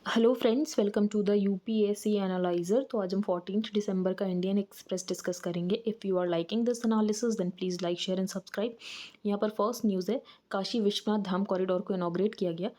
Hello friends, welcome to the UPSC analyser. तो आज हम 14 दिसंबर का इंडियन एक्सप्रेस डिस्कस करेंगे। If you are liking this analysis then please like share and subscribe. यहाँ पर फर्स्ट न्यूज़ है, काशी विश्वनाथ धाम कॉरिडोर को इनॉग्रेट किया गया।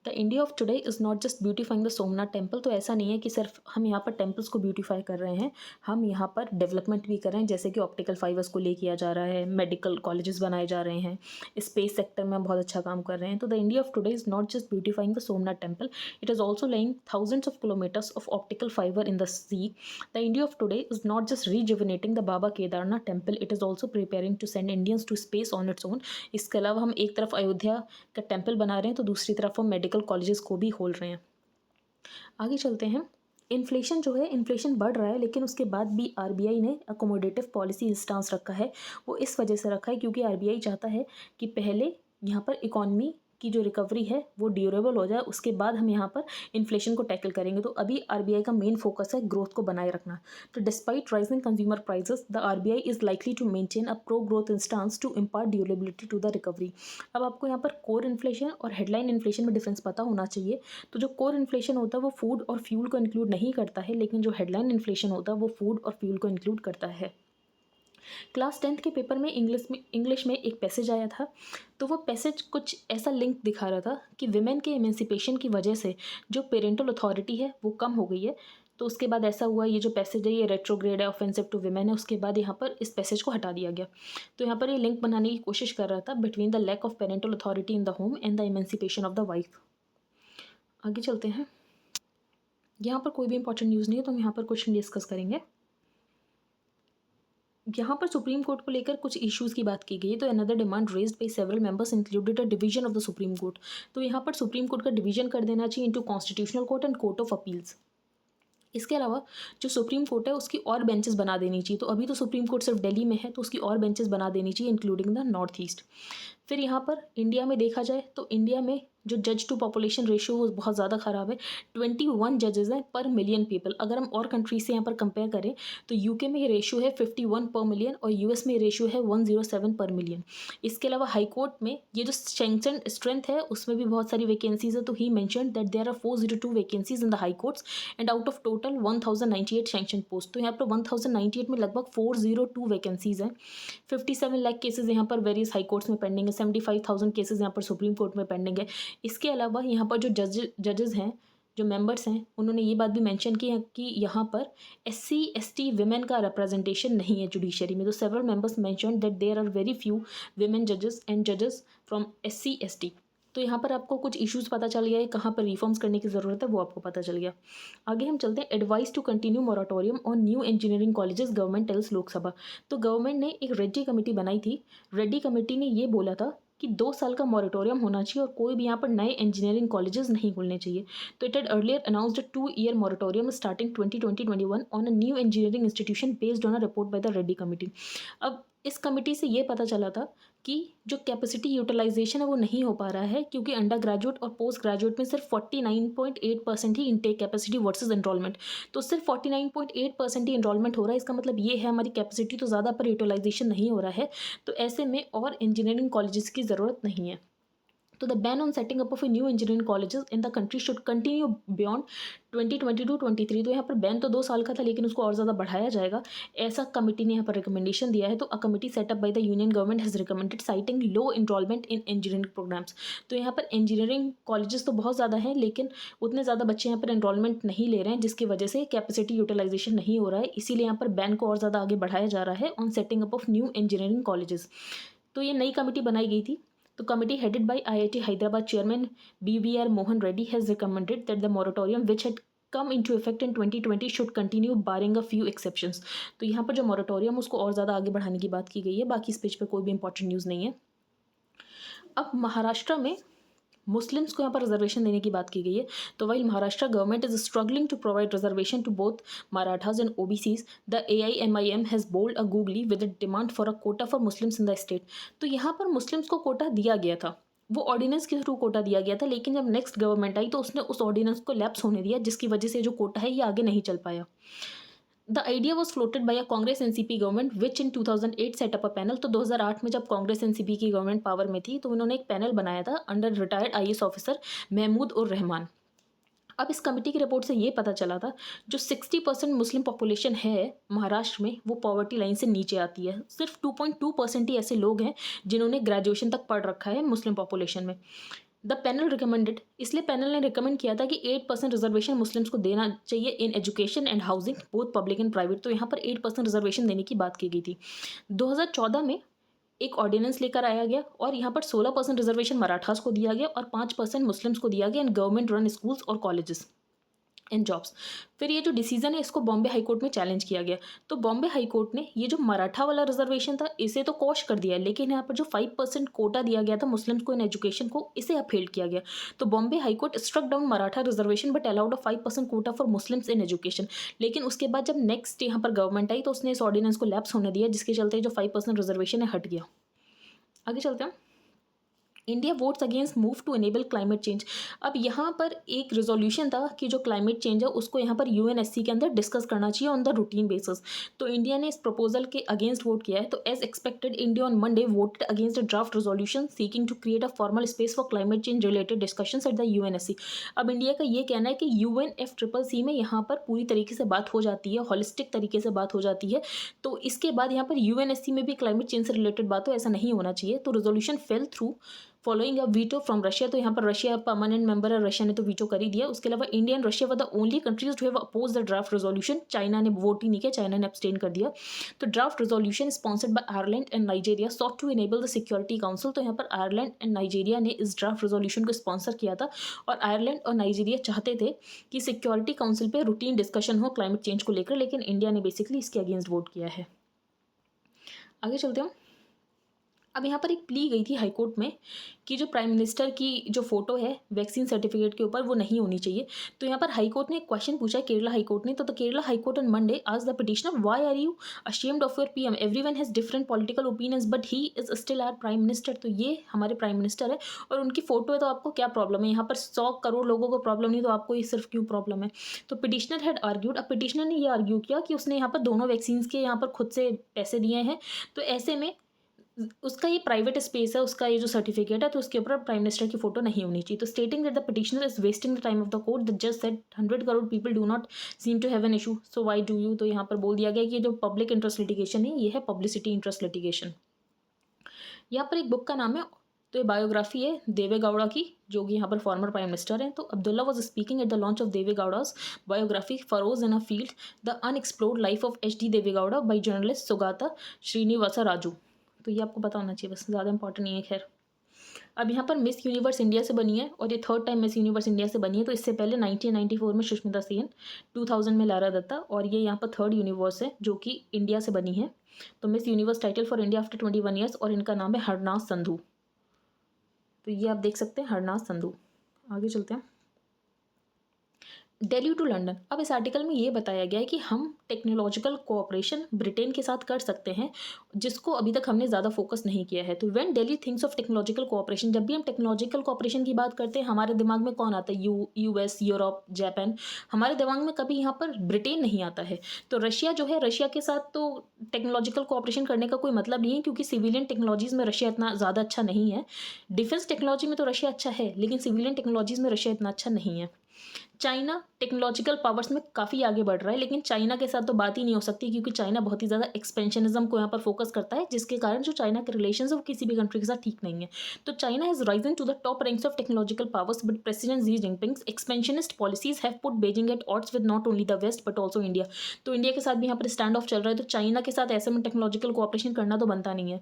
The India of today is not just beautifying the Somnath temple. तो ऐसा नहीं है कि सिर्फ हम यहाँ पर टेम्पल्स को ब्यूटीफाई कर रहे हैं, हम यहाँ पर डेवलपमेंट भी कर रहे हैं, जैसे कि ऑप्टिकल फाइबर्स को ले किया जा रहा है, मेडिकल कॉलेजेस बनाए जा रहे हैं, स्पेस सेक्टर में हम बहुत अच्छा काम कर रहे हैं। तो the India of today is not just beautifying the Somnath temple, it is also laying thousands of kilometers of optical fiber in the sea. The India of today is not just rejuvenating the Baba Kedarnath temple, it is also preparing to send Indians to space on its own. इसके अलावा हम एक तरफ अयोध्या का temple बना रहे हैं तो दूसरी तरफ हम मेडिकल कॉलेजेस को भी खोल रहे हैं। आगे चलते हैं। इन्फ्लेशन जो है, इन्फ्लेशन बढ़ रहा है, लेकिन उसके बाद भी आरबीआई ने अकोमोडेटिव पॉलिसी स्टांस रखा है। वो इस वजह से रखा है क्योंकि आरबीआई चाहता है कि पहले यहाँ पर इकॉनमी की जो रिकवरी है वो ड्यूरेबल हो जाए, उसके बाद हम यहाँ पर इन्फ्लेशन को टैकल करेंगे। तो अभी आरबीआई का मेन फोकस है ग्रोथ को बनाए रखना। तो despite rising consumer prices, the RBI is likely to maintain a pro growth stance to impart durability to the recovery. अब आपको यहाँ पर कोर इन्फ्लेशन और हेडलाइन इन्फ्लेशन में डिफरेंस पता होना चाहिए। तो जो कोर इन्फ्लेशन होता है वो फूड और फ्यूल को इंक्लूड नहीं करता है, लेकिन जो हेडलाइन इन्फ्लेशन होता है वो फूड और फ्यूल को इंक्लूड करता है। क्लास 10th के पेपर में इंग्लिश में एक पैसेज आया था। तो वो पैसेज कुछ ऐसा लिंक दिखा रहा था कि विमेन के एमेंसिपेशन की वजह से जो पेरेंटल अथॉरिटी है वो कम हो गई है। तो उसके बाद ऐसा हुआ, ये जो पैसेज है ये रेट्रोग्रेड है, ऑफेंसिव टू विमेन है। उसके बाद यहाँ पर इस पैसेज को हटा दिया गया। तो यहाँ पर ये लिंक बनाने की कोशिश कर रहा था between the lack of parental authority in the home and the emancipation of the wife. आगे चलते हैं। यहाँ पर कोई भी इंपॉर्टेंट न्यूज़ नहीं है तो हम यहाँ पर क्वेश्चन डिस्कस करेंगे। यहाँ पर सुप्रीम कोर्ट को लेकर कुछ इश्यूज़ की बात की गई है। तो another demand raised by several members included a division of the supreme court. तो यहाँ पर सुप्रीम कोर्ट का डिवीजन कर देना चाहिए into constitutional court and court of appeals. इसके अलावा जो सुप्रीम कोर्ट है उसकी और बेंचेस बना देनी चाहिए। तो अभी तो सुप्रीम कोर्ट सिर्फ दिल्ली में है, तो उसकी और बेंचेस बना देनी चाहिए इंक्लूडिंग द नॉर्थ ईस्ट। फिर यहाँ पर इंडिया में देखा जाए तो इंडिया में जो जज टू पॉपुलेशन रेशियो वो बहुत ज़्यादा ख़राब है। 21 जजेस हैं पर मिलियन पीपल। अगर हम और कंट्रीज से यहाँ पर कंपेयर करें तो यूके में ये रेशियो है 51 पर मिलियन और यूएस में ये रेशियो है 107 पर मिलियन। इसके अलावा हाई कोर्ट में ये जो सैंक्शन स्ट्रेंथ है उसमें भी बहुत सारी वैकेंसीज है। तो he mentioned that there are 402 vacancies in the high courts and out of total 1098 sanction post. तो यहाँ पर 1098 में लगभग 402 वैकेंसीज हैं। 57 लाख केसेज यहाँ पर वेरियस हाई कोर्ट्स में पेंडिंग है। 75,000 केसेज यहाँ पर सुप्रीम कोर्ट में पेंडिंग है। इसके अलावा यहाँ पर जो जजेस हैं, जो मेंबर्स हैं, उन्होंने ये बात भी मेंशन की है कि यहाँ पर SC ST विमेन का रिप्रेजेंटेशन नहीं है जुडिशरी में। तो several members mention that there are very few women जजेस एंड जजेस फ्रॉम SC ST। तो यहाँ पर आपको कुछ इश्यूज़ पता चल गया है, कहाँ पर रिफॉर्म्स करने की ज़रूरत है वो आपको पता चल गया। आगे हम चलते हैं। Advice to continue moratorium on new engineering colleges, government tells Lok Sabha. तो गवर्नमेंट ने एक रेड्डी कमेटी बनाई थी। रेड्डी कमेटी ने ये बोला था कि 2 साल का मॉरेटोरियम होना चाहिए और कोई भी यहाँ पर नए इंजीनियरिंग कॉलेजेस नहीं खुलने चाहिए। तो it had earlier announced a 2-year moratorium starting 2020-21 on a new engineering institution based on a report by the Reddy committee. अब इस कमेटी से ये पता चला था कि जो कैपेसिटी यूटिलाइजेशन है वो नहीं हो पा रहा है क्योंकि अंडर ग्रेजुएट और पोस्ट ग्रेजुएट में सिर्फ 49.8% ही इनटेक कैपेसिटी वर्सेस एनरोलमेंट। तो सिर्फ 49.8% ही एनरोलमेंट हो रहा है। इसका मतलब ये है हमारी कैपेसिटी तो ज़्यादा पर यूटिलाइजेशन नहीं हो रहा है। तो ऐसे में और इंजीनियरिंग कॉलेजेस की ज़रूरत नहीं है। तो the ban on setting up of a new engineering colleges in the country should continue beyond 2022-23। तो यहाँ पर बैन तो 2 साल का था लेकिन उसको और ज़्यादा बढ़ाया जाएगा, ऐसा कमेटी ने यहाँ पर रिकमेंडेशन दिया है। तो a committee set up by the union government has recommended citing low enrolment in engineering programs. तो यहाँ पर इंजीनियरिंग कॉलेजेस तो बहुत ज़्यादा हैं लेकिन उतने ज़्यादा बच्चे यहाँ पर एनरोलमेंट नहीं ले रहे हैं, जिसकी वजह से कैपेसिटी यूटिलाइजेशन नहीं हो रहा है। इसीलिए यहाँ पर बैन को और ज़्यादा आगे बढ़ाया जा रहा है on setting up of new engineering colleges. तो ये नई कमेटी बनाई गई थी। तो committee headed by IIT Hyderabad chairman BVR Mohan Reddy has recommended that the moratorium which had come into effect in 2020 should continue barring a few exceptions। तो यहाँ पर जो मोरेटोरियम उसको और ज़्यादा आगे बढ़ाने की बात की गई है। बाकी इस पेज पर कोई भी इंपॉर्टेंट न्यूज़ नहीं है। अब महाराष्ट्र में मुस्लिम्स को यहाँ पर रिजर्वेशन देने की बात की गई है। तो while Maharashtra government is struggling to provide reservation to both Marathas and OBCs, the AIMIM has bowled a googly with a demand for a quota for Muslims in the state. तो यहाँ पर मुस्लिम्स को कोटा दिया गया था, वो ऑर्डिनेंस के थ्रू कोटा दिया गया था, लेकिन जब नेक्स्ट गवर्नमेंट आई तो उसने उस ऑर्डिनेंस को लैप्स होने दिया, जिसकी वजह से जो कोटा है ये आगे नहीं चल पाया। The idea was floated by a Congress NCP government which in 2008 set up a panel. तो 2008 में जब कांग्रेस एनसीपी की गवर्नमेंट पावर में थी तो उन्होंने एक पैनल बनाया था under retired IAS officer Mahmood ur Rahman. अब इस कमेटी की रिपोर्ट से ये पता चला था जो 60% मुस्लिम पॉपुलेशन है महाराष्ट्र में वो पॉवर्टी लाइन से नीचे आती है। सिर्फ 2.2% ही ऐसे लोग हैं जिन्होंने ग्रेजुएशन तक पढ़ रखा है मुस्लिम पॉपुलेशन में। द पैनल रिकमेंडेड, इसलिए पैनल ने रिकमेंड किया था कि 8% रिजर्वेशन मुस्लिम्स को देना चाहिए in education and housing both public and private. तो यहाँ पर 8% रिजर्वेशन देने की बात की गई थी। 2014 में एक ऑर्डिनेंस लेकर आया गया और यहाँ पर 16% रिजर्वेशन मराठास को दिया गया और 5% मुस्लिम्स को दिया गया इन गवर्नमेंट रन स्कूल्स और कॉलेजेस एंड जॉब्स। फिर ये जो डिसीजन है इसको बॉम्बे हाई कोर्ट में चैलेंज किया गया। तो बॉम्बे हाई कोर्ट ने ये जो मराठा वाला रिजर्वेशन था इसे तो कॉश कर दिया, लेकिन यहाँ पर जो 5% कोटा दिया गया था मुस्लिम्स को इन एजुकेशन को, इसे अपहेल्ड किया गया। तो Bombay high court struck down Maratha reservation but allowed a 5% quota for Muslims in education. लेकिन उसके बाद जब नेक्स्ट यहाँ पर गवर्नमेंट आई तो उसने इस ऑर्डिनेंस को लैप्स होने दिया, जिसके चलते जो 5% रिजर्वेशन है हट गया। आगे चलते हैं। India votes against move to enable climate change. अब यहाँ पर एक रेजोल्यूशन था कि जो क्लाइमेट चेंज है उसको यहाँ पर यूएनएससी के अंदर डिस्कस करना चाहिए ऑन द रूटीन बेसिस। तो इंडिया ने इस प्रपोजल के अगेंस्ट वोट किया है। तो as expected India on Monday voted against a draft resolution seeking to create a formal space for climate change related discussions at the UNSC. अब India का ये कहना है कि UNFCCC में यहाँ पर पूरी तरीके से बात हो जाती है, हॉलिस्टिक तरीके से बात हो जाती है। तो इसके बाद यहाँ पर यूएनएससी में भी क्लाइमेट चेंज से रिलेटेड बात हो, ऐसा नहीं होना चाहिए। तो resolution fail through following a veto from Russia. तो यहाँ पर रशिया परमानेंट मेंबर है, रशिया ने तो वीटो कर ही दिया। उसके अलावा India and Russia were the only countries who have oppose the draft resolution. China ने वोट ही नहीं किया, चाइना ने अब्सटेन कर दिया। तो draft resolution sponsored by Ireland and Nigeria sought to enable the security council. तो यहाँ पर आयरलैंड एंड नाइजीरिया ने इस ड्राफ्ट रेजोल्यूशन को स्पॉन्सर किया था और आयरलैंड और नाइजीरिया चाहते थे कि सिक्योरिटी काउंसिल पे रूटीन डिस्कशन हो क्लाइमेट चेंज को लेकर, लेकिन इंडिया ने बेसिकली इसके अगेंस्ट वोट किया है। आगे चलते हैं। अब यहाँ पर एक प्ली गई थी हाईकोर्ट में कि जो प्राइम मिनिस्टर की जो फोटो है वैक्सीन सर्टिफिकेट के ऊपर वो नहीं होनी चाहिए। तो यहाँ पर हाईकोर्ट ने एक क्वेश्चन पूछा है, केरला हाईकोर्ट ने। तो केरला हाईकोर्ट ऑन मंडे आज the petitioner why are you ashamed of your PM, everyone has different political opinions but he is still our prime minister. तो ये हमारे प्राइम मिनिस्टर है और उनकी फोटो है, तो आपको क्या प्रॉब्लम है? यहाँ पर 100 करोड़ लोगों को प्रॉब्लम नहीं, तो आपको ये सिर्फ क्यों प्रॉब्लम है? तो पिटिशनर हैड आर्ग्यूड, अब पिटिशनर ने ये आर्ग्यू किया कि उसने यहाँ पर दोनों वैक्सीन के यहाँ पर खुद से पैसे दिए हैं, तो ऐसे में उसका ये प्राइवेट स्पेस है, उसका ये जो सर्टिफिकेट है, तो उसके ऊपर प्राइम मिनिस्टर की फोटो नहीं होनी चाहिए। तो stating that the petitioner is wasting the time of the court, the जज said 100 crore people do not seem to have an issue, so why do you. तो यहाँ पर बोल दिया गया कि जो पब्लिक इंटरेस्ट लिटिगेशन है ये है पब्लिसिटी इंटरेस्ट लिटिगेशन। यहाँ पर एक बुक का नाम है, तो ये बायोग्राफी है देवे गौड़ा की, जो कि यहाँ पर फॉर्मर प्राइम मिनिस्टर हैं। तो Abdullah was speaking at the launch of Deve Gowda's biography furrows in a field the unexplored life of HD Deve Gowda by journalist Sugata Srinivasa Raju. तो ये आपको पता होना चाहिए, बस ज़्यादा इंपॉर्टेंट नहीं है। खैर, अब यहाँ पर मिस यूनिवर्स इंडिया से बनी है और ये 3rd time miss universe India से बनी है। तो इससे पहले 1994 में सुष्मिता सेन, 2000 में लारा दत्ता, और ये यहाँ पर 3rd यूनिवर्स है जो कि इंडिया से बनी है। तो miss universe title for India after 21 years, और इनका नाम है हरनाज संधू। तो ये आप देख सकते हैं, हरनाज संधू। आगे चलते हैं। Delhi to London. अब इस आर्टिकल में ये बताया गया है कि हम टेक्नोलॉजिकल कोऑपरेशन ब्रिटेन के साथ कर सकते हैं, जिसको अभी तक हमने ज़्यादा फोकस नहीं किया है। तो when Delhi thinks of technological cooperation, जब भी हम टेक्नोलॉजिकल कोऑपरेशन की बात करते हैं हमारे दिमाग में कौन आता है? US, Europe, Japan. हमारे दिमाग में कभी यहाँ पर ब्रिटेन नहीं आता है। तो रशिया जो है, रशिया के साथ तो टेक्नोलॉजिकल कोऑपरेशन करने का कोई मतलब नहीं है, क्योंकि सिविलियन टेक्नोलॉजीज़ में रशिया इतना ज़्यादा अच्छा नहीं है। डिफेंस टेक्नोलॉजी में तो रशिया अच्छा है, लेकिन सिविलियन टेक्नोलॉजीज़ में रशिया इतना अच्छा नहीं है। चाइना टेक्नोलॉजिकल पावर्स में काफ़ी आगे बढ़ रहा है, लेकिन चाइना के साथ तो बात ही नहीं हो सकती, क्योंकि चाइना बहुत ही ज़्यादा एक्सपेंशनिज्म को यहाँ पर फोकस करता है, जिसके कारण जो चाइना के रिलेशंस है वो किसी भी कंट्री के साथ ठीक नहीं है। तो China has risen to the top ranks of technological powers, but president Xi Jinping's expansionist policies have put Beijing at odds with not only the west but also India. तो इंडिया के साथ भी यहाँ पर स्टैंड ऑफ चल रहा है। तो चाइना के साथ ऐसे में टेक्नोलॉजिकल कोऑपरेशन करना तो बनता नहीं है।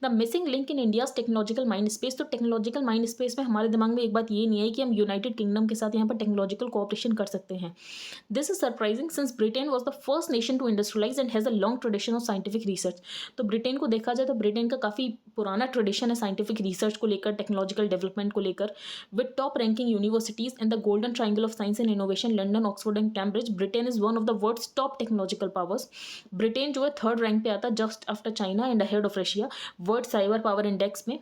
The missing link in India's technological mind space. तो टेक्नोलॉजिकल माइंड स्पेस में हमारे दिमाग में एक बात ये नहीं है कि हम यूनाइटेड किंगडम के साथ यहाँ पर टेक्नोलॉजिकल कोऑपरेशन कर सकते हैं। This is surprising since Britain was the first nation to industrialize and has a long tradition of scientific research. तो ब्रिटेन को देखा जाए तो ब्रिटेन का काफ़ी पुराना ट्रेडिशन है साइंटिफिक रिसर्च को लेकर, टेक्नोलॉजिकल डेवलपमेंट को लेकर। With top ranking universities in the golden triangle of science and innovation, London, Oxford and Cambridge, Britain is one of the world's top technological powers. Britain जो है 3rd rank पे आता है, just after China and ahead of Russia world cyber power index में।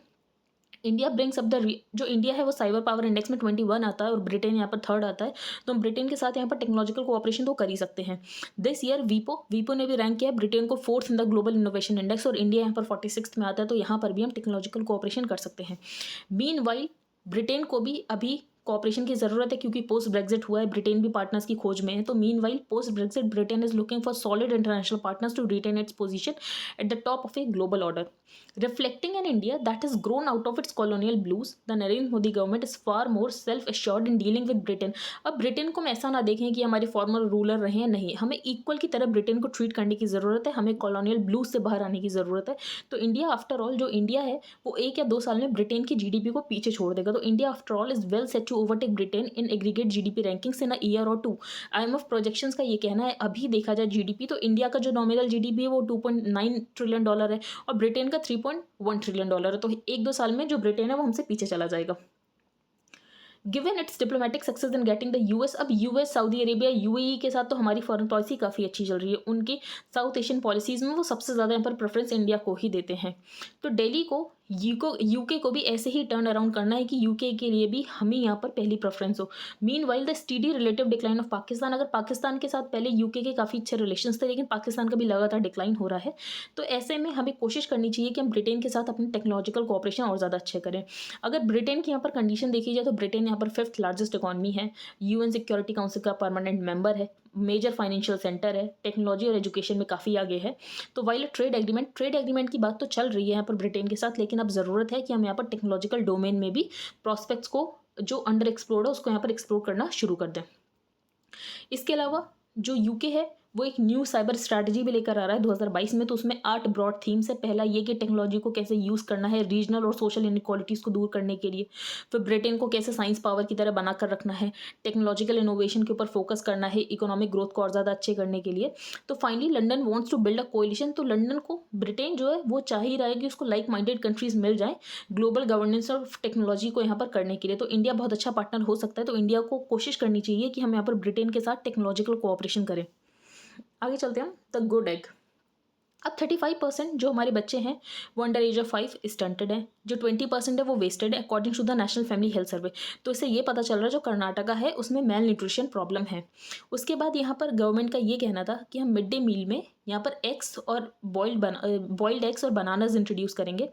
India brings up the जो India है वो cyber power index में 21 आता है और ब्रिटेन यहाँ पर 3rd आता है। तो हम ब्रिटेन के साथ यहाँ पर टेक्नोलॉजिकल कोऑपरेशन तो कर ही सकते हैं। दिस ईयर वीपो ने भी रैंक किया है ब्रिटेन को 4th in the global innovation index, और इंडिया यहाँ पर 46th में आता है। तो यहाँ पर भी हम टेक्नोलॉजिकल कोऑपरेशन कर सकते हैं। मीनवाइल ब्रिटेन को भी अभी कॉपरेशन की ज़रूरत है क्योंकि पोस्ट ब्रेग्जिट हुआ है, ब्रिटेन भी पार्टनर्स की खोज में है। तो meanwhile post Brexit Britain is looking for solid international partners to retain its position at the top of a global order. Reflecting an India that has grown out of its colonial blues, the Narendra Modi government is far more self-assured in dealing with Britain. अब Britain को हम ऐसा ना देखें कि हमारे farmer ruler रहे हैं, नहीं, हमें इक्वल की तरह ब्रिटेन को ट्रीट करने की ज़रूरत है, हमें कॉलोनियल ब्लूज से बाहर आने की ज़रूरत है। तो इंडिया आफ्टर ऑल, जो इंडिया है वो 1 या 2 साल में ब्रिटेन की जीडीपी को पीछे छोड़ देगा। तो India after all is well set to overtake Britain in aggregate GDP rankings in a year or 2। IMF projections का ये कहना है, अभी देखा जाए जीडीपी तो इंडिया का जो नॉमिनल जीडीपी है वो $2.9 ट्रिलियन है और ब्रिटेन का $3.1 ट्रिलियन है। तो 1-2 साल में जो ब्रिटेन है वो हमसे पीछे चला जाएगा। Given it's diplomatic success in getting the US, अब यूएस, सऊदी अरेबिया, यूएई के साथ तो हमारी फॉरेन पॉलिसी काफ़ी अच्छी चल रही है। उनकी साउथ एशियन पॉलिसीज़ में वो सबसे ज़्यादा यहाँ पर प्रेफरेंस इंडिया को ही देते हैं। तो दिल्ली को यूके को भी ऐसे ही टर्न अराउंड करना है कि यूके के लिए भी हमें यहाँ पर पहली प्रेफरेंस हो। Meanwhile the steady relative decline of Pakistan, अगर पाकिस्तान के साथ पहले यूके के काफ़ी अच्छे रिलेशंस थे लेकिन पाकिस्तान का भी लगातार डिक्लाइन हो रहा है, तो ऐसे में हमें कोशिश करनी चाहिए कि हम ब्रिटेन के साथ अपने टेक्नोलॉजिकल कोऑपरेशन और ज़्यादा अच्छे करें। अगर ब्रिटेन की यहाँ पर कंडीशन देखी जाए तो ब्रिटेन यहाँ पर 5th लार्जेस्ट इकॉनमी है, यूएन सिक्योरिटी काउंसिल का परमानेंट मेंबर है, मेजर फाइनेंशियल सेंटर है, टेक्नोलॉजी और एजुकेशन में काफ़ी आगे है। तो वाइल ट्रेड एग्रीमेंट की बात तो चल रही है यहाँ पर ब्रिटेन के साथ, लेकिन अब ज़रूरत है कि हम यहाँ पर टेक्नोलॉजिकल डोमेन में भी प्रॉस्पेक्ट्स को जो अंडर एक्सप्लोर्ड है उसको यहाँ पर एक्सप्लोर करना शुरू कर दें। इसके अलावा जो यूके है वो एक न्यू साइबर स्ट्रैटेजी भी लेकर आ रहा है 2022 में। तो उसमें 8 ब्रॉड थीम्स है। पहला ये कि टेक्नोलॉजी को कैसे यूज़ करना है रीजनल और सोशल इनइक्वालिटीज़ को दूर करने के लिए, फिर ब्रिटेन को कैसे साइंस पावर की तरह बनाकर रखना है, टेक्नोलॉजिकल इनोवेशन के ऊपर फोकस करना है इकोनॉमिक ग्रोथ को और ज़्यादा अच्छे करने के लिए। तो finally London wants to build a coalition, तो लंदन को ब्रिटेन जो है वो चाह ही रहा है कि उसको लाइक माइंडेड कंट्रीज़ मिल जाए ग्लोबल गवर्नेंस और टेक्नोलॉजी को यहाँ पर करने के लिए। तो इंडिया बहुत अच्छा पार्टनर हो सकता है। तो इंडिया को कोशिश करनी चाहिए कि हम यहाँ पर ब्रिटेन के साथ टेक्नोलॉजिकल कोऑपरेशन करें। आगे चलते हैं, द गुड एग। अब 35% जो हमारे बच्चे हैं वो अंडर एज ऑफ 5 स्टंटेड हैं, जो 20% है वो वेस्टेड है according to the national family health survey. तो इससे ये पता चल रहा है जो कर्नाटका है उसमें मेल न्यूट्रिशन प्रॉब्लम है। उसके बाद यहाँ पर गवर्नमेंट का ये कहना था कि हम मिड डे मील में यहाँ पर एग्स और बॉइल्ड एग्स और बनानाज इंट्रोड्यूस करेंगे,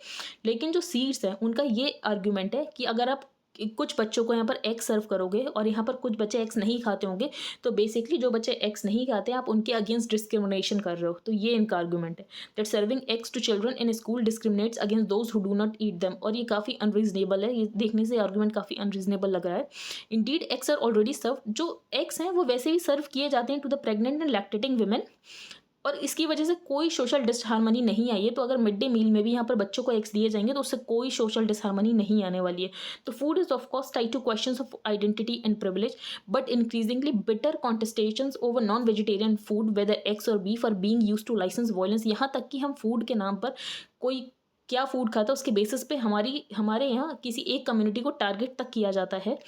लेकिन जो सीड्स हैं उनका ये आर्ग्यूमेंट है कि अगर आप कुछ बच्चों को यहाँ पर एग सर्व करोगे और यहाँ पर कुछ बच्चे एग्स नहीं खाते होंगे, तो बेसिकली जो बच्चे एग्स नहीं खाते हैं आप उनके अगेंस्ट डिस्क्रिमिनेशन कर रहे हो। तो ये इनका आर्गूमेंट है that serving eggs to children in school discriminates against those who do not eat them. और ये काफ़ी अनरीजनेबल है, ये देखने से आर्गूमेंट काफ़ी अनरीजनेबल लग रहा है। इंडीड एग्स आर ऑलरेडी सर्व, जो एग्स हैं वो वैसे ही सर्व किए जाते हैं to the pregnant and lactating women, और इसकी वजह से कोई सोशल डिसहार्मनी नहीं आई है। तो अगर मिड डे मील में भी यहाँ पर बच्चों को एग्स दिए जाएंगे तो उससे कोई सोशल डिसहार्मनी नहीं आने वाली है। तो food is of course tied to questions of identity and privilege, but increasingly bitter contestations over non vegetarian food whether eggs और beef are being used to license violence. यहाँ तक कि हम फूड के नाम पर कोई क्या फूड खाता है उसके बेसिस पे हमारे यहाँ किसी एक कम्युनिटी को टारगेट तक किया जाता है।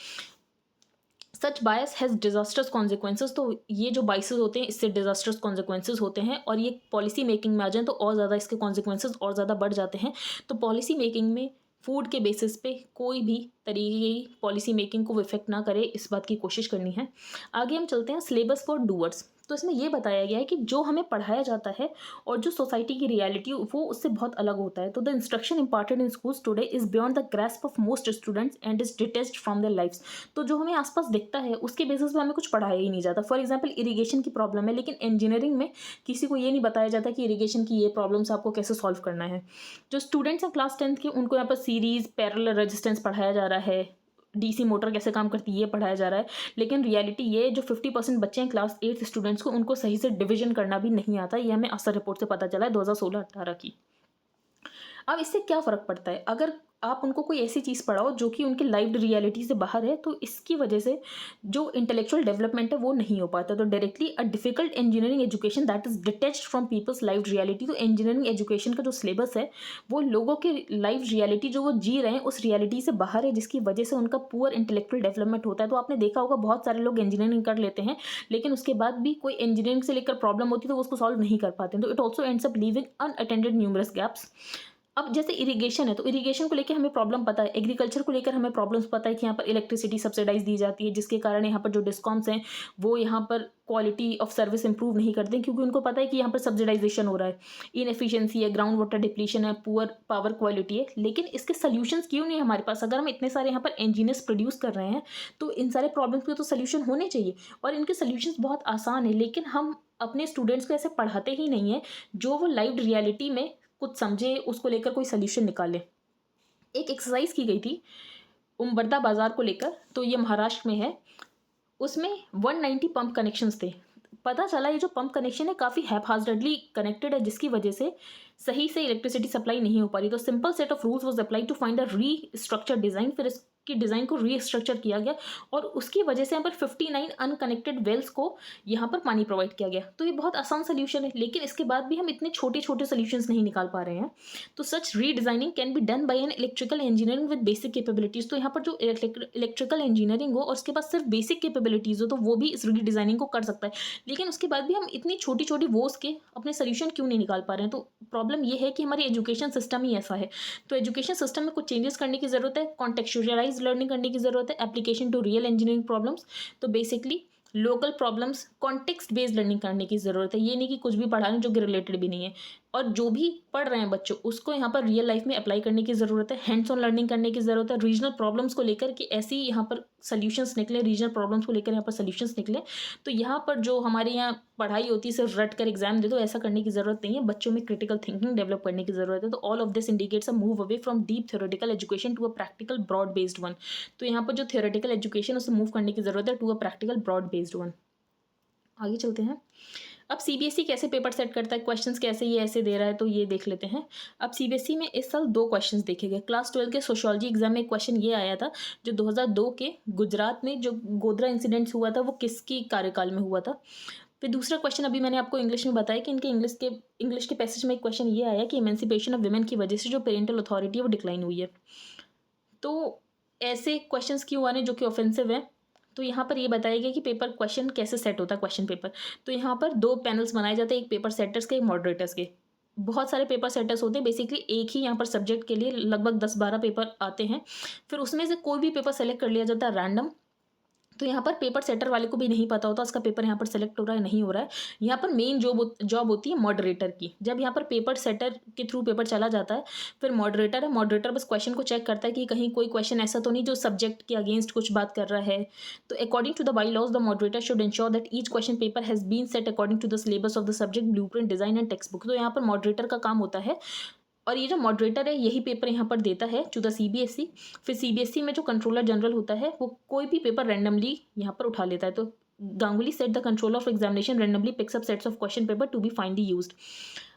सच बायस हैज़ डिजास्टर्स कॉन्सिक्वेंसेज, तो ये जो बाइसेस होते हैं इससे डिजास्टर्स कॉन्सिक्वेंसेज होते हैं, और ये पॉलिसी मेकिंग में आ जाए तो और ज़्यादा इसके कॉन्सिक्वेंसेज और ज़्यादा बढ़ जाते हैं। तो पॉलिसी मेकिंग में फूड के बेसिस पे कोई भी तरीके की पॉलिसी मेकिंग को इफेक्ट ना करे, इस बात की कोशिश करनी है। आगे हम चलते हैं सिलेबस फॉर डूअर्स। तो इसमें यह बताया गया है कि जो हमें पढ़ाया जाता है और जो सोसाइटी की रियलिटी वो उससे बहुत अलग होता है। तो the instruction imparted in schools today is beyond the grasp of most students and is detached from their lifes. तो जो हमें आसपास दिखता है उसके बेसिस पे हमें कुछ पढ़ाया ही नहीं जाता। फॉर एग्जाम्पल इरीगेशन की प्रॉब्लम है, लेकिन इंजीनियरिंग में किसी को ये नहीं बताया जाता कि इरीगेशन की ये प्रॉब्लम्स आपको कैसे सॉल्व करना है। जो स्टूडेंट्स हैं क्लास 10th के उनको यहाँ पर सीरीज पैरेलल रेजिस्टेंस पढ़ाया जा रहा है, डीसी मोटर कैसे काम करती है ये पढ़ाया जा रहा है, लेकिन रियलिटी ये जो 50% बच्चे हैं क्लास 8th स्टूडेंट्स को उनको सही से डिवीजन करना भी नहीं आता। ये हमें असर रिपोर्ट से पता चला है 2016-18 की। अब इससे क्या फ़र्क पड़ता है अगर आप उनको कोई ऐसी चीज़ पढ़ाओ जो कि उनकी लाइव्ड रियलिटी से बाहर है, तो इसकी वजह से जो इंटेलेक्चुअल डेवलपमेंट है वो नहीं हो पाता। तो directly a difficult engineering education that is detached from people's lived reality. तो इंजीनियरिंग एजुकेशन का जो सिलेबस है वो लोगों के लाइव रियलिटी जो वो जी रहे हैं उस रियलिटी से बाहर है, जिसकी वजह से उनका पुअर इंटेलेक्चुअल डेवलपमेंट होता है। तो आपने देखा होगा बहुत सारे लोग इंजीनियरिंग कर लेते हैं लेकिन उसके बाद भी कोई इंजीनियरिंग से लेकर प्रॉब्लम होती है तो उसको सॉल्व नहीं कर पाते हैं। तो it also ends up leaving unattended numerous gaps. अब जैसे इरिगेशन है, तो इरिगेशन को लेके हमें प्रॉब्लम पता है, एग्रीकल्चर को लेकर हमें प्रॉब्लम्स पता है कि यहाँ पर इलेक्ट्रिसिटी सब्सिडाइज़ दी जाती है, जिसके कारण यहाँ पर जो डिस्कॉम्स हैं, वो यहाँ पर क्वालिटी ऑफ सर्विस इंप्रूव नहीं करते हैं, क्योंकि उनको पता है कि यहाँ पर सब्सिडाइजेशन हो रहा है, इनएफिशिएंसी है, ग्राउंड वाटर डिप्लीशन है, पुअर पावर क्वालिटी है। लेकिन इसके सॉल्यूशंस क्यों नहीं है हमारे पास? अगर हम इतने सारे यहाँ पर इंजीनियर्स प्रोड्यूस कर रहे हैं, तो इन सारे प्रॉब्लम्स के तो सॉल्यूशन होने चाहिए, और इनके सॉल्यूशंस बहुत आसान है, लेकिन हम अपने स्टूडेंट्स को ऐसे पढ़ाते ही नहीं है जो वो लाइव रियलिटी में कुछ समझे, उसको लेकर कोई सोल्यूशन निकाले। एक एक्सरसाइज की गई थी उम्बरदा बाजार को लेकर, तो ये महाराष्ट्र में है। उसमें 190 पंप कनेक्शंस थे। पता चला ये जो पंप कनेक्शन है काफ़ी हैपहाज़र्डली कनेक्टेड है, जिसकी वजह से सही से इलेक्ट्रिसिटी सप्लाई नहीं हो पा रही। तो simple set of rules was apply to find a restructure design. फिर इसकी डिज़ाइन को रीस्ट्रक्चर किया गया, और उसकी वजह से यहाँ पर 59 अनकनेक्टेड वेल्स को यहाँ पर पानी प्रोवाइड किया गया। तो ये बहुत आसान सोल्यूशन है, लेकिन इसके बाद भी हम इतने छोटे छोटे सोल्यूशंस नहीं निकाल पा रहे हैं। तो such redesigning can be done by an electrical engineering with basic capabilities. तो यहाँ पर जो इलेक्ट्रिकल इंजीनियरिंग हो और उसके पास सिर्फ बेसिक कैपेबिलिटीज़ हो, तो वो भी इस रीडिज़ाइनिंग को कर सकता है। लेकिन उसके बाद भी हम इतनी छोटी छोटी वोस के अपने सोल्यूशन क्यों नहीं निकाल पा रहे हैं? तो प्रॉब्लम ये है कि हमारी एजुकेशन सिस्टम ही ऐसा है। तो एजुकेशन सिस्टम में कुछ चेंजेस करने की ज़रूरत है, कॉन्टेक्चुअलाइज लर्निंग करने की ज़रूरत है, application to real engineering problems. तो basically local problems context based learning करने की ज़रूरत है। ये नहीं कि कुछ भी पढ़ा लें जो कि रिलेटेड भी नहीं है, और जो भी पढ़ रहे हैं बच्चों, उसको यहाँ पर रियल लाइफ में अप्लाई करने की ज़रूरत है, हैंड्स ऑन लर्निंग करने की ज़रूरत है, रीजनल प्रॉब्लम्स को लेकर कि ऐसी यहाँ पर सॉल्यूशंस निकले, रीजनल प्रॉब्लम्स को लेकर यहाँ पर सॉल्यूशंस निकले। तो यहाँ पर जो हमारे यहाँ पढ़ाई होती है सिर्फ रट कर एग्जाम दे दो, ऐसा करने की ज़रूरत नहीं है। बच्चों में क्रिटिकल थिंकिंग डेवलप करने की ज़रूरत है। तो all of this indicates a move away from deep theoretical education to a practical broad based one. तो यहाँ पर जो थ्योरेटिकल एजुकेशन उसे मूव करने की ज़रूरत है to a practical broad based one. आगे चलते हैं। अब सीबीएसई कैसे पेपर सेट करता है, क्वेश्चंस कैसे ये ऐसे दे रहा है, तो ये देख लेते हैं। अब सीबीएसई में इस साल 2 क्वेश्चंस देखे गए। क्लास 12 के सोशियोलॉजी एग्जाम में एक क्वेश्चन ये आया था, जो 2002 के गुजरात में जो गोधरा इंसिडेंट्स हुआ था वो किसकी कार्यकाल में हुआ था। फिर दूसरा क्वेश्चन अभी मैंने आपको इंग्लिश में बताया कि इनके इंग्लिश के पैसेज में एक क्वेश्चन ये आया कि इमेंसिपेशन ऑफ वुमेन की वजह से जो पेरेंटल अथॉरिटी है वो डिक्लाइन हुई है। तो ऐसे क्वेश्चंस क्यों आ रहे हैं जो कि ऑफेंसिव है? तो यहाँ पर ये बताया गया कि पेपर क्वेश्चन कैसे सेट होता है, क्वेश्चन पेपर। तो यहाँ पर 2 पैनल्स बनाए जाते हैं, एक पेपर सेटर्स के, एक मॉडरेटर्स के। बहुत सारे पेपर सेटर्स होते हैं, बेसिकली एक ही यहाँ पर सब्जेक्ट के लिए लगभग 10-12 पेपर आते हैं। फिर उसमें से कोई भी पेपर सेलेक्ट कर लिया जाता है रैंडम। तो यहाँ पर पेपर सेटर वाले को भी नहीं पता होता उसका पेपर यहाँ पर सेलेक्ट हो रहा है नहीं हो रहा है। यहाँ पर मेन जॉब होती है मॉडरेटर की। जब यहाँ पर पेपर सेटर के थ्रू पेपर चला जाता है, फिर मॉडरेटर है, मॉडरेटर बस क्वेश्चन को चेक करता है कि कहीं कोई क्वेश्चन ऐसा तो नहीं जो सब्जेक्ट के अगेंस्ट कुछ बात कर रहा है। तो according to the bylaws the moderator should ensure that each question paper has been set according to the syllabus of the subject, blueprint, design and text book. तो यहाँ पर मॉडरेटर का काम होता है, और ये जो मॉडरेटर है यही पेपर यहाँ पर देता है टू द सीबीएसई। फिर सीबीएसई में जो कंट्रोलर जनरल होता है वो कोई भी पेपर रैंडमली यहाँ पर उठा लेता है। तो Ganguly set the controller of examination randomly picks up sets of question paper to be finally used.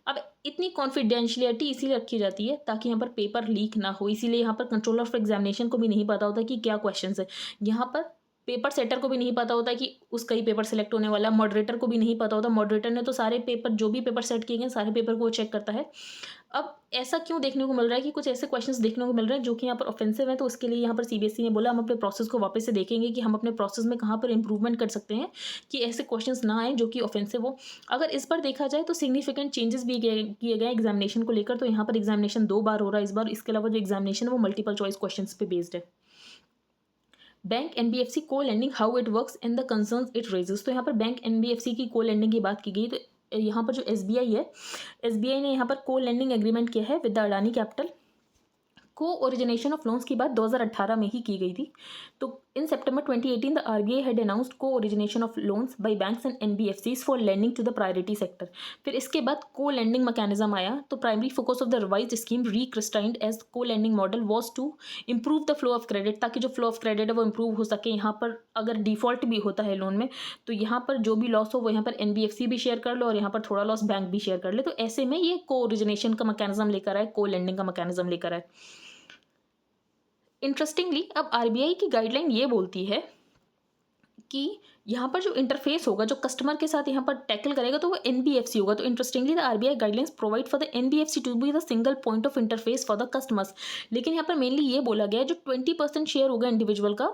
अब इतनी कॉन्फिडेंशियलिटी इसीलिए रखी जाती है ताकि यहाँ पर पेपर लीक ना हो। इसीलिए यहाँ पर कंट्रोलर ऑफ एग्जामिनेशन को भी नहीं पता होता कि क्या क्वेश्चन है। यहाँ पर पेपर सेटर को भी नहीं पता होता कि उसका ही पेपर सेलेक्ट होने वाला, मॉडरेटर को भी नहीं पता होता। मॉडरेटर ने तो सारे पेपर जो भी पेपर सेट किए गए सारे पेपर को चेक करता है। अब ऐसा क्यों देखने को मिल रहा है कि कुछ ऐसे क्वेश्चंस देखने को मिल रहे हैं जो कि यहाँ पर ऑफेंसिव है। तो उसके लिए यहाँ पर सीबीएसई ने बोला हम अपने प्रोसेस को वापस से देखेंगे कि हम अपने प्रोसेस में कहाँ पर इंप्रूवमेंट कर सकते हैं कि ऐसे क्वेश्चंस ना आए जो कि ऑफेंसिव हो। अगर इस बार देखा जाए तो सिग्निफिकेंट चेंजेस भी किए गए एग्जामिनेशन को लेकर। तो यहाँ पर एग्जामिनेशन 2 बार हो रहा है इस बार। इसके अलावा जो एग्जामिनेशन है वो मल्टीपल चॉइस क्वेश्चन पे बेस्ड है। बैंक एनबीएफसी को lending, how it works and the concerns it raises. तो यहाँ पर बैंक एनबीएफसी की को लेंडिंग की बात की गई। तो यहाँ पर जो एसबीआई है, एसबीआई ने यहाँ पर को लेंडिंग एग्रीमेंट किया है with the Adani capital. Co origination of loans की बात 2018 में ही की गई थी। तो in September 2018 the RBI had announced co origination of loans by banks and NBFCs for lending to the priority sector. फिर इसके बाद को लेंडिंग मैकेनिज्म आया। तो primary focus of the revised scheme rechristened as co lending model was to improve the flow of credit, ताकि जो flow of credit है वो improve हो सके। यहाँ पर अगर डिफॉल्ट भी होता है लोन में तो यहाँ पर जो भी लॉस हो वो यहाँ पर एनबीएफसी भी शेयर कर लो और यहाँ पर थोड़ा लॉस बैंक भी शेयर कर ले। तो ऐसे में ये को ओरिजिनेशन का मैकेनिज्म लेकर आए, को लेंडिंग का मैकेनिज्म लेकर आए। इंटरेस्टिंगली अब आरबीआई की गाइडलाइन ये बोलती है कि यहाँ पर जो इंटरफेस होगा, जो कस्टमर के साथ यहाँ पर टैकल करेगा, तो वो एनबीएफसी होगा। तो interestingly the RBI guidelines provide for the NBFC to be the single point of interface for the customers. लेकिन यहाँ पर मेनली ये बोला गया है, जो 20% शेयर होगा इंडिविजुअल का,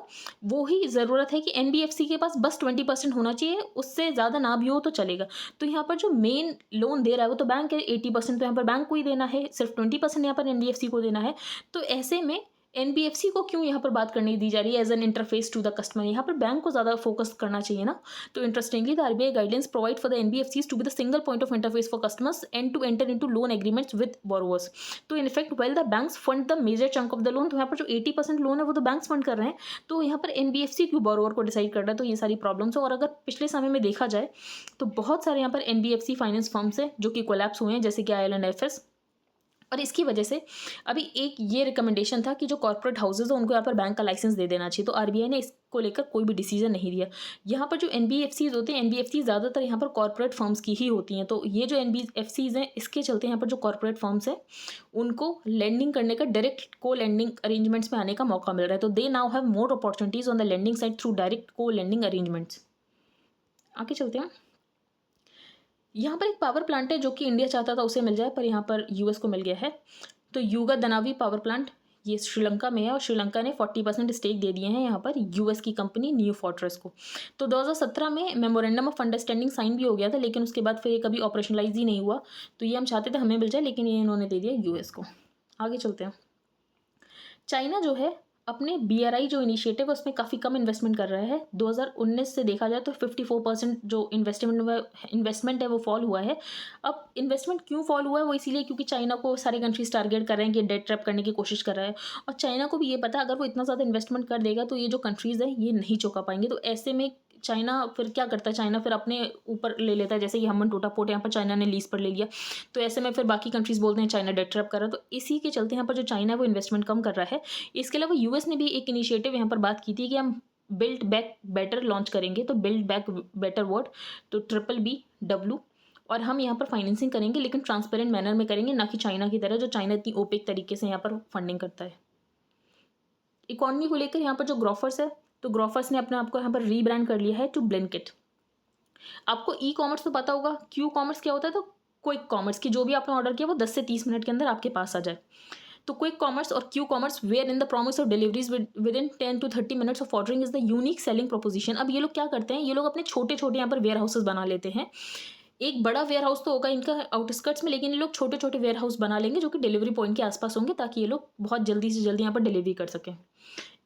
वो ही ज़रूरत है कि एनबीएफसी के पास बस 20% होना चाहिए, उससे ज़्यादा ना भी हो तो चलेगा। तो यहाँ पर जो मेन लोन दे रहा है वो तो बैंक है, 80% तो यहाँ पर बैंक को ही देना है, सिर्फ 20% यहाँ पर एनबीएफसी को देना है। तो ऐसे में एनबीएफसी को क्यों यहाँ पर बात करने दी जा रही है as an interface to the customer? यहाँ पर बैंक को ज़्यादा फोकस करना चाहिए ना। तो interestingly the RBI guidelines provide for the NBFCs to be the single point of interface for customers and to enter into loan agreements with borrowers. तो in fact well the banks fund the major chunk of the loan, तो यहाँ पर जो 80% loan है वो तो banks fund कर रहे हैं, तो यहाँ पर एनबीएफसी क्यों बोरोवर को डिसाइड कर रहा है? तो ये सारी प्रॉब्लम्स है। और अगर पिछले समय में देखा जाए तो बहुत सारे यहाँ पर एनबीएफसी फाइनेंस फर्म्स हैं जो कि कोलैप्स हुए हैं, जैसे कि IL&FS। और इसकी वजह से अभी एक ये रिकमेंडेशन था कि जो कॉर्पोरेट हाउसेज है उनको यहाँ पर बैंक का लाइसेंस दे देना चाहिए। तो आरबीआई ने इसको लेकर कोई भी डिसीजन नहीं दिया। यहाँ पर जो एनबीएफसीज होते हैं, एनबीएफसी ज़्यादातर यहाँ पर कॉर्पोरेट फर्म्स की ही होती हैं। तो ये जो एनबीएफसीज हैं, इसके चलते यहाँ पर जो कॉर्पोरेट फर्म्स हैं उनको लेंडिंग करने का, डायरेक्ट को लेंडिंग अरेंजमेंट्स में आने का मौका मिल रहा है। तो they now have more opportunities on the lending side through direct co lending arrangements. आगे चलते हैं। यहाँ पर एक पावर प्लांट है जो कि इंडिया चाहता था उसे मिल जाए, पर यहाँ पर यूएस को मिल गया है। तो युगा दनावी पावर प्लांट ये श्रीलंका में है, और श्रीलंका ने 40% स्टेक दे दिए हैं यहाँ पर यूएस की कंपनी न्यू फोर्ट्रेस को। तो 2017 में मेमोरेंडम ऑफ अंडरस्टैंडिंग साइन भी हो गया था, लेकिन उसके बाद फिर ये कभी ऑपरेशनलाइज ही नहीं हुआ। तो ये हम चाहते थे हमें मिल जाए, लेकिन ये इन्होंने दे दिया यूएस को। आगे चलते हैं। चाइना जो है अपने BRI जो इनिशिएटिव है उसमें काफ़ी कम इन्वेस्टमेंट कर रहा है। 2019 से देखा जाए तो 54% जो इन्वेस्टमेंट है वो फॉल हुआ है। अब इन्वेस्टमेंट क्यों फॉल हुआ है? वो इसीलिए क्योंकि चाइना को सारे कंट्रीज टारगेट कर रहे हैं कि डेट ट्रैप करने की कोशिश कर रहा है। और चाइना को भी ये पता है अगर वो इतना ज़्यादा इन्वेस्टमेंट कर देगा तो ये जो कंट्रीज़ है ये नहीं चुका पाएंगे। तो ऐसे में चाइना फिर क्या करता है? चाइना फिर अपने ऊपर ले लेता है, जैसे कि हमन टोटा पोर्ट यहाँ पर चाइना ने लीज पर ले लिया। तो ऐसे में फिर बाकी कंट्रीज बोलते हैं चाइना डेट ट्रैप कर रहा है। तो इसी के चलते यहाँ पर जो चाइना है वो इन्वेस्टमेंट कम कर रहा है। इसके अलावा यूएस ने भी एक इनिशिएटिव यहाँ पर बात की थी कि हम बिल्ड बैक बेटर लॉन्च करेंगे। तो बिल्ड बैक बेटर वर्ड तो BBW, और हम यहाँ पर फाइनेंसिंग करेंगे लेकिन ट्रांसपेरेंट मैनर में करेंगे, ना कि चाइना की तरह जो चाइना इतनी ओपेक तरीके से यहाँ पर फंडिंग करता है। इकॉनमी को लेकर यहाँ पर जो ग्रोफर्स है, तो ग्रोफर्स ने अपने आप को यहाँ पर रीब्रांड कर लिया है टू ब्लिंकिट। आपको ई कॉमर्स तो पता होगा, क्यू कॉमर्स क्या होता है? तो क्विक कॉमर्स की जो भी आपने ऑर्डर किया वो 10 से 30 मिनट के अंदर आपके पास आ जाए। तो क्विक कॉमर्स और Q commerce wherein the promise of deliveries within 10 to 30 minutes of ordering is the unique selling proposition. अब ये लोग क्या करते हैं? ये लोग अपने छोटे छोटे यहाँ पर वेयर हाउसेस बना लेते हैं। एक बड़ा वेयर हाउस तो होगा इनका आउटस्कर्ट्स में, लेकिन ये लोग छोटे छोटे वेयर हाउस बना लेंगे जो कि डिलीवरी पॉइंट के आसपास होंगे, ताकि ये लोग बहुत जल्दी से जल्दी यहाँ पर डिलीवरी कर सकें।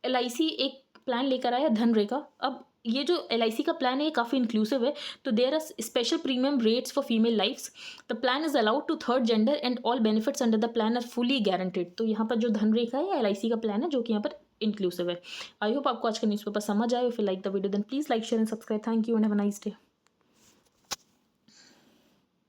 LIC एक प्लान लेकर आया धनरेखा। अब ये जो LIC का प्लान है ये काफ़ी इंक्लूसिव है। तो there are special premium rates for female lifes. The plan is allowed to third gender and all benefits under the plan are fully guaranteed. तो यहाँ पर जो धनरेखा है LIC का प्लान है जो कि यहाँ पर इंक्लूसिव है। आई होप आपको आज का न्यूज़पेपर समझ आए। If you like the video then please like share and subscribe. Thank you and have a nice day.